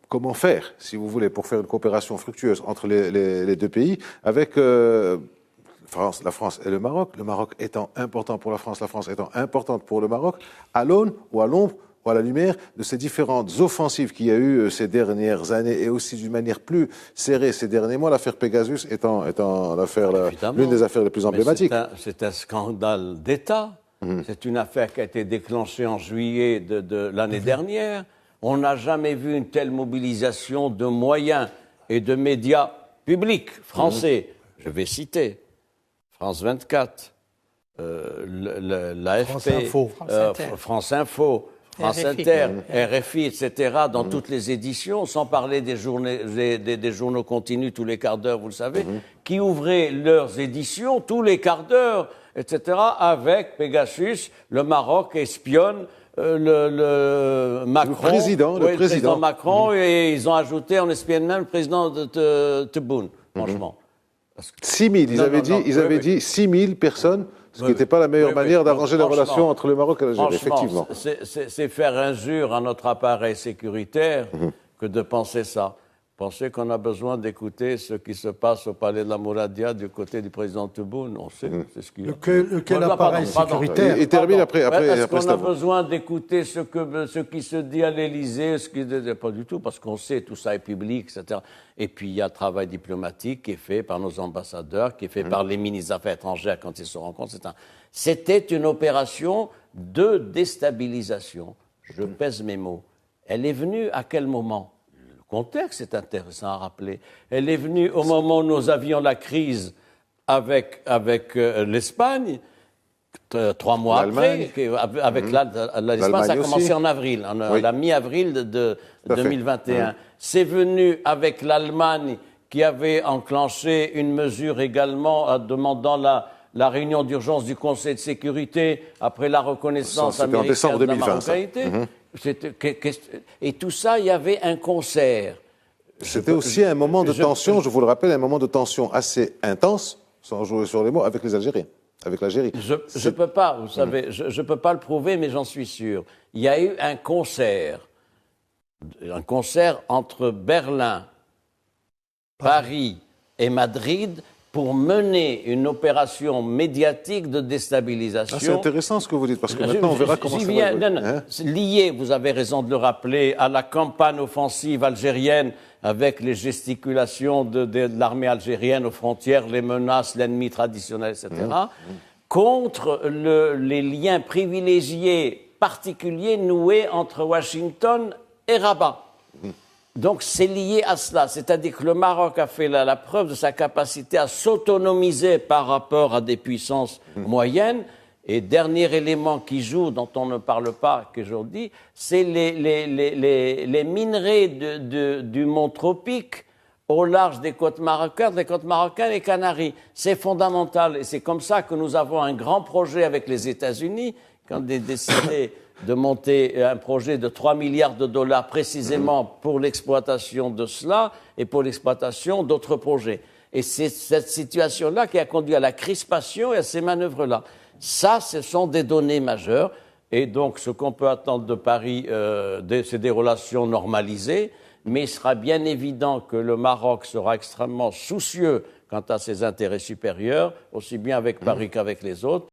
comment faire, si vous voulez, pour faire une coopération fructueuse entre les deux pays, avec la France et le Maroc étant important pour la France étant importante pour le Maroc, à l'aune ou à l'ombre ou à la lumière de ces différentes offensives qu'il y a eu ces dernières années et aussi d'une manière plus serrée ces derniers mois, l'affaire Pegasus étant l'une des affaires les plus emblématiques. C'est un scandale d'État. C'est une affaire qui a été déclenchée en juillet de l'année dernière. On n'a jamais vu une telle mobilisation de moyens et de médias publics français. Je vais citer France 24, l'AFP, France Info, France Inter, RFI, etc., dans toutes les éditions, sans parler des journaux continus tous les quarts d'heure, vous le savez, qui ouvraient leurs éditions tous les quarts d'heure, etc., avec Pegasus, le Maroc espionne le président Macron, et ils ont ajouté, on espionne même le président de Tebboune, franchement. 6 000, ils avaient dit 6 000 personnes, ce qui n'était pas la meilleure manière d'arranger les relations entre le Maroc et l'Algérie, effectivement. C'est faire injure à notre appareil sécuritaire que de penser ça. Pensez qu'on a besoin d'écouter ce qui se passe au palais de la Mouradia du côté du président Tebboune. On sait, c'est ce qu'il y a. Lequel appareil sécuritaire? Il termine après. Est-ce qu'on a besoin d'écouter ce qui se dit à l'Élysée, pas du tout, parce qu'on sait tout ça est public, etc. Et puis il y a le travail diplomatique qui est fait par nos ambassadeurs, qui est fait par les ministres des Affaires étrangères quand ils se rencontrent, etc. C'était une opération de déstabilisation. Je pèse mes mots. Elle est venue à quel moment? Le contexte est intéressant à rappeler. Elle est venue au moment où nous avions la crise avec l'Espagne, 3 mois après. Avec l'Espagne, ça a commencé en avril, la mi-avril de 2021. C'est venu avec l'Allemagne qui avait enclenché une mesure également demandant la réunion d'urgence du Conseil de sécurité après la reconnaissance américaine de la marocanité. Et tout ça, il y avait un concert. C'était aussi un moment de tension, je vous le rappelle, un moment de tension assez intense, sans jouer sur les mots, avec les Algériens, avec l'Algérie. Je peux pas, vous savez, je peux pas le prouver, mais j'en suis sûr. Il y a eu un concert entre Berlin, Paris et Madrid pour mener une opération médiatique de déstabilisation. C'est intéressant ce que vous dites, parce que maintenant on verra comment ça va évoluer. Lié, vous avez raison de le rappeler, à la campagne offensive algérienne avec les gesticulations de l'armée algérienne aux frontières, les menaces, l'ennemi traditionnel, etc., contre les liens privilégiés particuliers noués entre Washington et Rabat. Donc c'est lié à cela, c'est-à-dire que le Maroc a fait la preuve de sa capacité à s'autonomiser par rapport à des puissances moyennes. Et dernier élément qui joue, dont on ne parle pas qu'aujourd'hui, c'est les minerais du mont Tropique au large des côtes marocaines, et Canaries. C'est fondamental et c'est comme ça que nous avons un grand projet avec les États-Unis, quand on a décidé de monter un projet de 3 milliards de dollars précisément pour l'exploitation de cela et pour l'exploitation d'autres projets. Et c'est cette situation-là qui a conduit à la crispation et à ces manœuvres-là. Ça, ce sont des données majeures. Et donc, ce qu'on peut attendre de Paris, c'est des relations normalisées. Mais il sera bien évident que le Maroc sera extrêmement soucieux quant à ses intérêts supérieurs, aussi bien avec Paris qu'avec les autres.